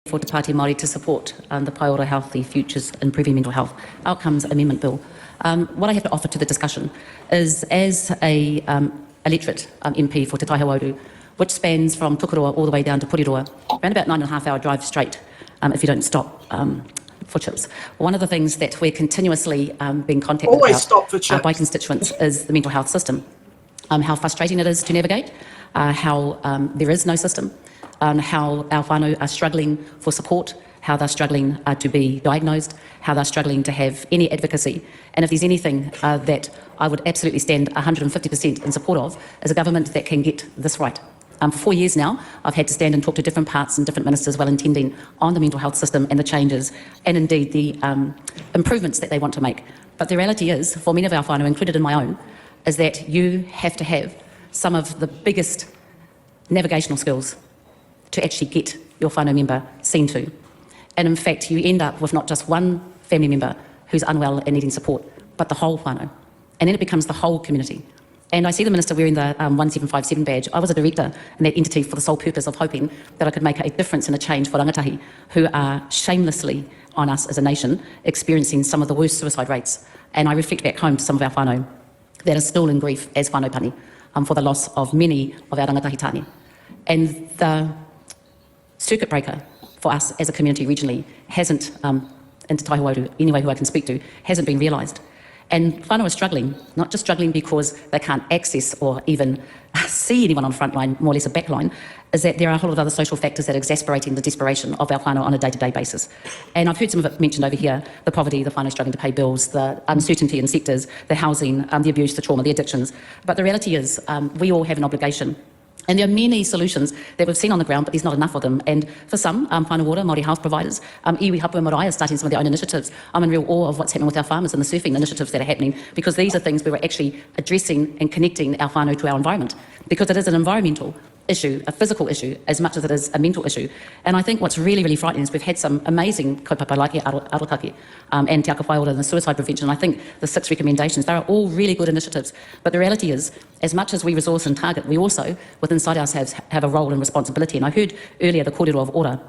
for Te Pāti Māori to support the Pae Ora Healthy Futures Improving Mental Health Outcomes Amendment Bill. What I have to offer to the discussion is, as a electorate MP for Te Aho-White, which spans from Tukuroa all the way down to Pae Ora, around about 9.5 hour drive straight if you don't stop for chips. One of the things that we're continuously being contacted about by constituents is the mental health system. How frustrating it is to navigate, how there is no system, how our whānau are struggling for support, how they're struggling to be diagnosed, how they're struggling to have any advocacy. And if there's anything that I would absolutely stand 150% in support of, is a government that can get this right. For 4 years now, I've had to stand and talk to different parts and different ministers well-intending on the mental health system and the changes and indeed the improvements that they want to make. But the reality is, for many of our whānau, included in my own, is that you have to have some of the biggest navigational skills to actually get your whānau member seen to. And in fact, you end up with not just one family member who's unwell and needing support, but the whole whānau. And then it becomes the whole community. And I see the Minister wearing the 1757 badge. I was a director in that entity for the sole purpose of hoping that I could make a difference and a change for rangatahi who are shamelessly on us as a nation experiencing some of the worst suicide rates. And I reflect back home to some of our whānau that are still in grief as whānau pani for the loss of many of our rangatahi tāne. And the circuit breaker for us as a community regionally hasn't, in Te Aho-White, anyway who I can speak to, hasn't been realised. And whānau are struggling, not just struggling because they can't access or even see anyone on the front line, more or less a back line, is that there are a whole lot of other social factors that are exasperating the desperation of our whānau on a day-to-day basis. And I've heard some of it mentioned over here, the poverty, the whānau struggling to pay bills, the uncertainty in sectors, the housing, the abuse, the trauma, the addictions. But the reality is we all have an obligation. And there are many solutions that we've seen on the ground, but there's not enough of them. And for some, Whānau Ora, Māori health providers, iwi, hapua, marae are starting some of their own initiatives. I'm in real awe of what's happening with our farmers and the surfing initiatives that are happening, because these are things where we're actually addressing and connecting our whānau to our environment. Because it is an environmental issue, a physical issue, as much as it is a mental issue. And I think what's really, really frightening is we've had some amazing kaupapa like Arotaki and Te Ako Pae Ora and the suicide prevention. I think the 6 recommendations, they are all really good initiatives. But the reality is, as much as we resource and target, we also, within inside ourselves, have a role and responsibility. And I heard earlier the kōrero of ora.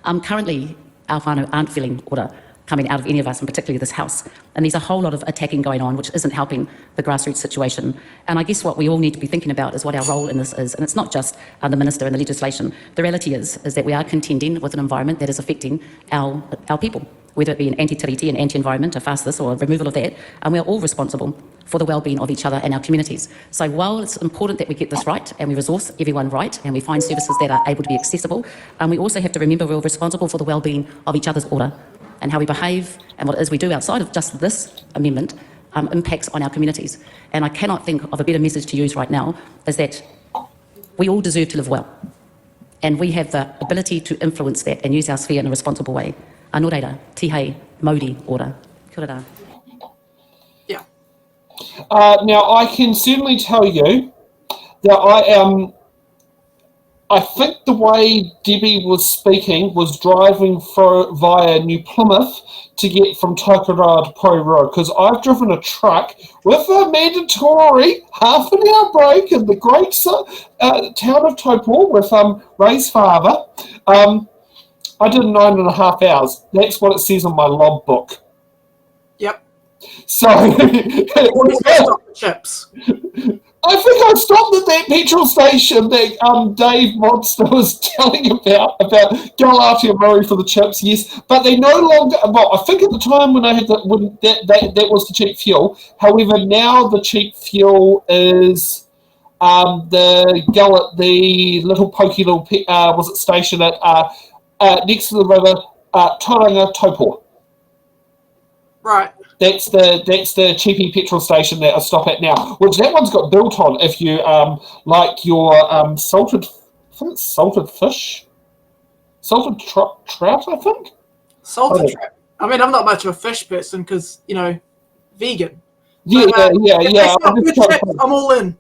Currently, our whānau aren't feeling ora coming out of any of us, and particularly this house. And there's a whole lot of attacking going on, which isn't helping the grassroots situation. And I guess what we all need to be thinking about is what our role in this is. And it's not just the minister and the legislation. The reality is that we are contending with an environment that is affecting our people, whether it be an anti-tiriti and anti-environment, a fast this or a removal of that. And we're all responsible for the well-being of each other and our communities. So while it's important that we get this right and we resource everyone right and we find services that are able to be accessible, we also have to remember we're responsible for the well-being of each other's ora, and how we behave and what it is we do outside of just this amendment impacts on our communities. And I cannot think of a better message to use right now, is that we all deserve to live well. And we have the ability to influence that and use our sphere in a responsible way. Anō reira, tihei, mauri, ora. Kia ora. Yeah. Now, I can certainly tell you that I think the way Debbie was speaking was driving via New Plymouth to get from Tukuroa to Pae Ora, because I've driven a truck with a mandatory half an hour break in the great town of Taupo with Ray's father. I did 9.5 hours. That's what it says on my logbook. Yep. So chips. I think I stopped at that petrol station that Dave Monster was telling about Galati Murray for the chips, yes, but they no longer, well, I think at the time when I had that was the cheap fuel. However, now the cheap fuel is the little pokey little station at next to the river, Tauranga Taupo. Right. That's the cheapy petrol station that I stop at now, which that one's got built on if you like your salted fish, salted trout, I think. Salted trout. I mean, I'm not much of a fish person because, vegan. Yeah, but, yeah. I'm all in.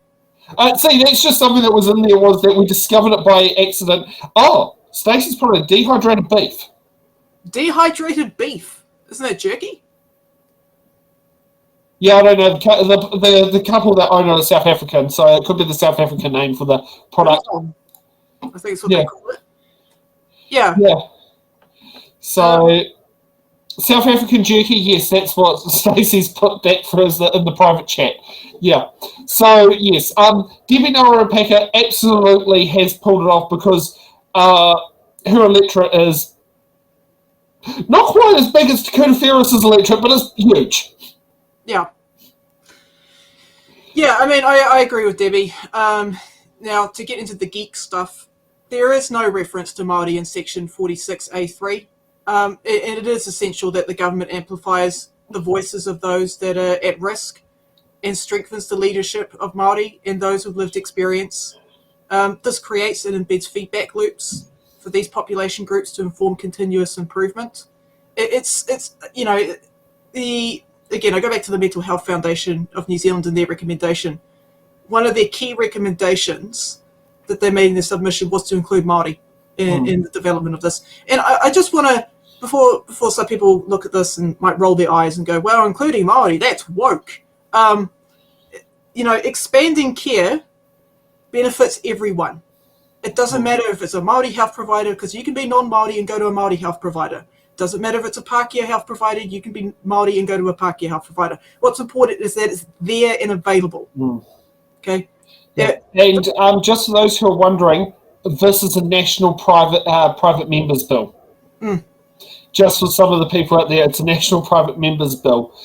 See, that's just something that was in there, was that we discovered it by accident. Oh, Stacey's probably dehydrated beef. Dehydrated beef? Isn't that jerky? Yeah, I don't know. The couple that own it are South African, so it could be the South African name for the product. I think it's what they call it. Yeah. Yeah. So, South African jerky, yes, that's what Stacey's put that for in the private chat. Yeah. So, yes, Debbie Ngarewa-Packer absolutely has pulled it off because her electorate is not quite as big as Dakota Ferris's electorate, but it's huge. Yeah. Yeah, I mean, I agree with Debbie. Now, to get into the geek stuff, there is no reference to Māori in Section 46A3. And it is essential that the government amplifies the voices of those that are at risk and strengthens the leadership of Māori and those with lived experience. This creates and embeds feedback loops for these population groups to inform continuous improvement. It's again, I go back to the Mental Health Foundation of New Zealand and their recommendation. One of their key recommendations that they made in their submission was to include Māori in the development of this. And I just want to, before some people look at this and might roll their eyes and go, well, including Māori, that's woke. Expanding care benefits everyone. It doesn't matter if it's a Māori health provider, because you can be non-Māori and go to a Māori health provider. It doesn't matter if it's a Pākehā health provider, you can be Māori and go to a Pākehā health provider. What's important is that it's there and available. Okay? Yeah. And just for those who are wondering, this is a national private members bill. Just for some of the people out there, it's a national private members bill.